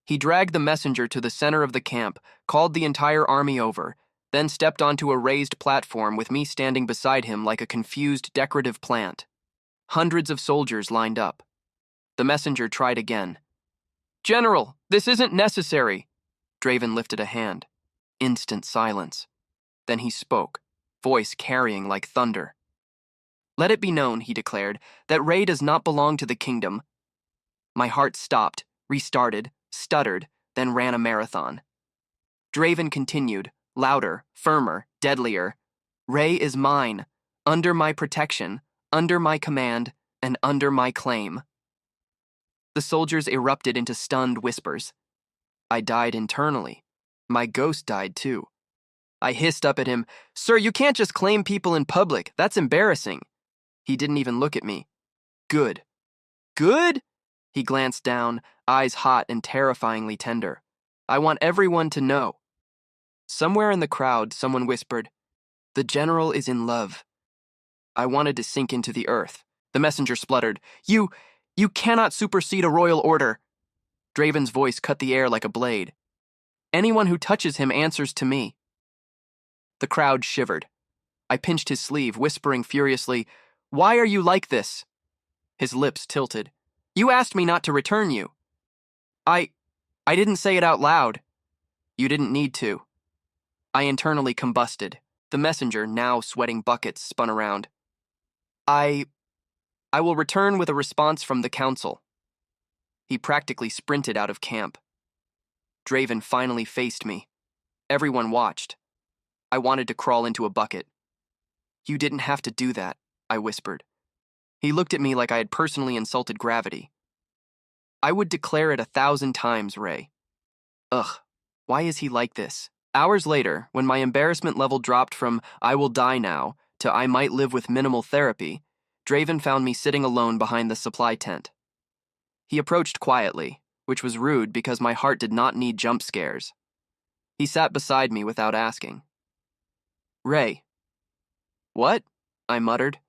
He dragged the messenger to the center of the camp, called the entire army over, then stepped onto a raised platform with me standing beside him like a confused decorative plant. Hundreds of soldiers lined up. The messenger tried again. "General, this isn't necessary." Draven lifted a hand. Instant silence. Then he spoke, voice carrying like thunder. "Let it be known," he declared, "that Rey does not belong to the kingdom." My heart stopped, restarted, stuttered, then ran a marathon. Draven continued, louder, firmer, deadlier. "Rey is mine, under my protection, under my command, and under my claim." The soldiers erupted into stunned whispers. I died internally. My ghost died too. I hissed up at him, "Sir, you can't just claim people in public. That's embarrassing." He didn't even look at me. "Good." "Good?" He glanced down, eyes hot and terrifyingly tender. "I want everyone to know." Somewhere in the crowd, someone whispered, "The general is in love." I wanted to sink into the earth. The messenger spluttered, You cannot supersede a royal order." Draven's voice cut the air like a blade. "Anyone who touches him answers to me." The crowd shivered. I pinched his sleeve, whispering furiously, "Why are you like this?" His lips tilted. "You asked me not to return you." I didn't say it out loud." "You didn't need to." I internally combusted. The messenger, now sweating buckets, spun around. I will return with a response from the council." He practically sprinted out of camp. Draven finally faced me. Everyone watched. I wanted to crawl into a bucket. "You didn't have to do that," I whispered. He looked at me like I had personally insulted gravity. "I would declare it 1,000 times, Rey." Ugh, why is he like this? Hours later, when my embarrassment level dropped from "I will die now" to "I might live with minimal therapy," Draven found me sitting alone behind the supply tent. He approached quietly, which was rude because my heart did not need jump scares. He sat beside me without asking. "Rey." "What?" I muttered.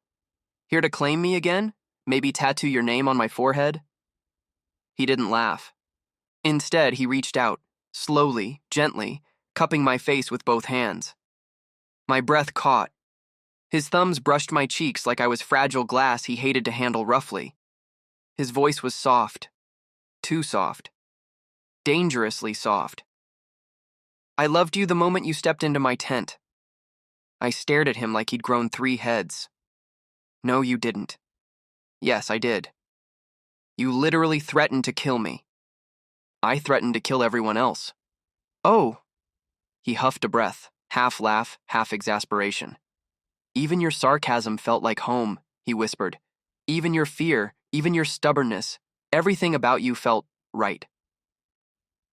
"Here to claim me again? Maybe tattoo your name on my forehead?" He didn't laugh. Instead, he reached out, slowly, gently, cupping my face with both hands. My breath caught. His thumbs brushed my cheeks like I was fragile glass he hated to handle roughly. His voice was soft. Too soft. Dangerously soft. "I loved you the moment you stepped into my tent." I stared at him like he'd grown 3 heads. "No, you didn't." "Yes, I did." "You literally threatened to kill me." "I threatened to kill everyone else." "Oh." He huffed a breath, half laugh, half exasperation. "Even your sarcasm felt like home," he whispered. "Even your fear, even your stubbornness, everything about you felt right."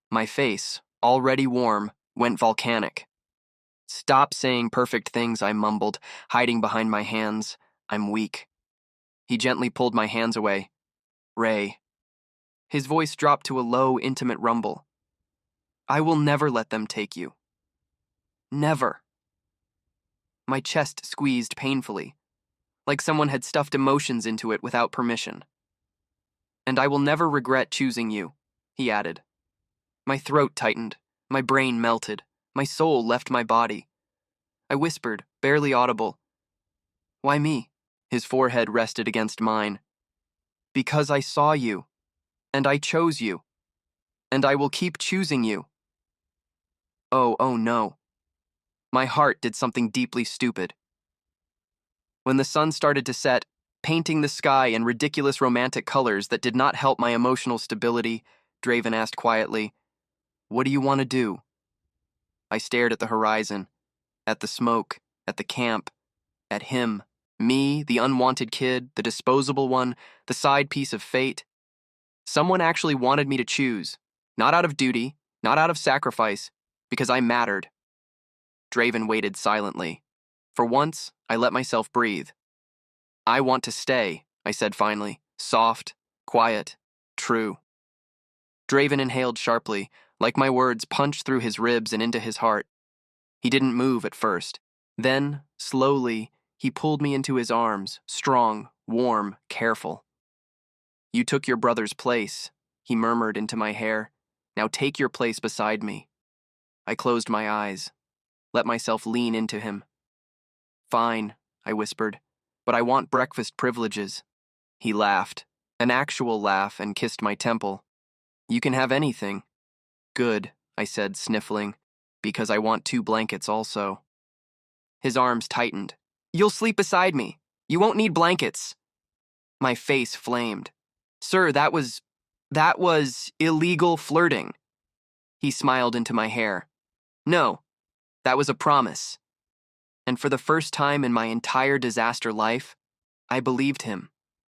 My face, already warm, went volcanic. "Stop saying perfect things," I mumbled, hiding behind my hands. "I'm weak." He gently pulled my hands away. "Rey." His voice dropped to a low, intimate rumble. "I will never let them take you. Never." My chest squeezed painfully, like someone had stuffed emotions into it without permission. "And I will never regret choosing you," he added. My throat tightened, my brain melted, my soul left my body. I whispered, barely audible, "Why me?" His forehead rested against mine. "Because I saw you, and I chose you, and I will keep choosing you." Oh no. My heart did something deeply stupid. When the sun started to set, painting the sky in ridiculous romantic colors that did not help my emotional stability, Draven asked quietly, "What do you want to do?" I stared at the horizon, at the smoke, at the camp, at him, me, the unwanted kid, the disposable one, the side piece of fate. Someone actually wanted me to choose, not out of duty, not out of sacrifice, because I mattered. Draven waited silently. For once, I let myself breathe. I want to stay, I said finally. Soft, quiet, true. Draven inhaled sharply, like my words punched through his ribs and into his heart. He didn't move at first. Then, slowly, he pulled me into his arms, strong, warm, careful. You took your brother's place, he murmured into my hair. Now take your place beside me. I closed my eyes, let myself lean into him. Fine, I whispered, but I want breakfast privileges. He laughed, an actual laugh, and kissed my temple. You can have anything. Good, I said, sniffling, because I want 2 blankets also. His arms tightened. You'll sleep beside me. You won't need blankets. My face flamed. Sir, that was illegal flirting. He smiled into my hair. No, that was a promise. And for the first time in my entire disaster life, I believed him.